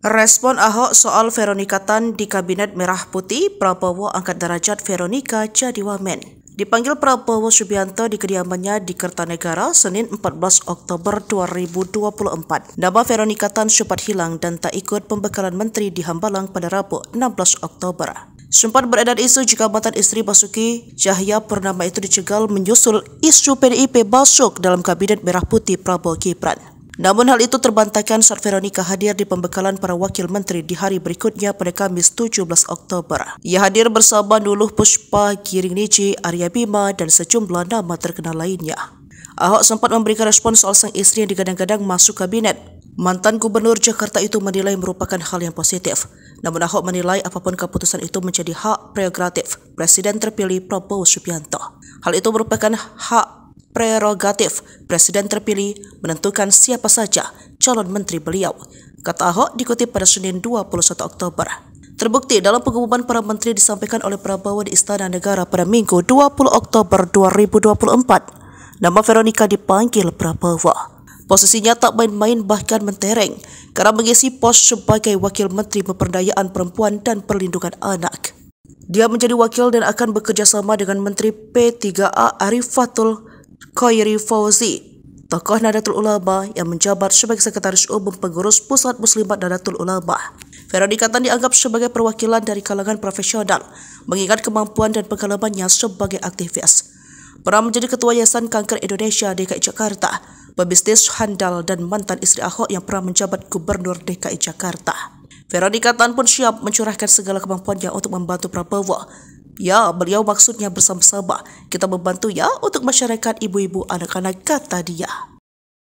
Respon Ahok soal Veronica Tan di Kabinet Merah Putih, Prabowo angkat derajat Veronica jadi wamen. Dipanggil Prabowo Subianto di kediamannya di Kertanegara, Senin 14 Oktober 2024. Nama Veronica Tan sempat hilang dan tak ikut pembekalan menteri di Hambalang pada Rabu 16 Oktober. Sempat beredar isu jika mantan istri Basuki Cahayapurnama itu dicegal menyusul isu PDIP masuk dalam Kabinet Merah Putih Prabowo Gibran. Namun hal itu terbantahkan saat Veronica hadir di pembekalan para wakil menteri di hari berikutnya pada Kamis 17 Oktober. Ia hadir bersama Nuluh Pushpa, Giring Niji, Arya Bima dan sejumlah nama terkenal lainnya. Ahok sempat memberikan respon soal sang istri yang digadang-gadang masuk kabinet. Mantan Gubernur Jakarta itu menilai merupakan hal yang positif. Namun Ahok menilai apapun keputusan itu menjadi hak prerogatif Presiden terpilih Prabowo Subianto. Hal itu merupakan hak prerogatif Presiden terpilih menentukan siapa saja calon menteri beliau, kata Ahok dikutip pada Senin 21 Oktober. Terbukti dalam pengumuman para menteri disampaikan oleh Prabowo di Istana Negara pada Minggu 20 Oktober 2024. Nama Veronica dipanggil Prabowo. Posisinya tak main-main bahkan mentereng karena mengisi pos sebagai Wakil Menteri Pemberdayaan Perempuan dan Perlindungan Anak. Dia menjadi wakil dan akan bekerjasama dengan Menteri P3A Arifatul Khairi Fauzi, tokoh Nahdlatul Ulama yang menjabat sebagai Sekretaris Umum Pengurus Pusat Muslimat Nahdlatul Ulama. Veronica Tan dianggap sebagai perwakilan dari kalangan profesional, mengingat kemampuan dan pengalamannya sebagai aktivis. Pernah menjadi Ketua Yayasan Kanker Indonesia DKI Jakarta, pebisnis handal dan mantan istri Ahok yang pernah menjabat Gubernur DKI Jakarta. Veronica Tan pun siap mencurahkan segala kemampuannya untuk membantu Prabowo. Ya, beliau maksudnya bersama-sama. Kita membantu ya untuk masyarakat ibu-ibu anak-anak, kata dia.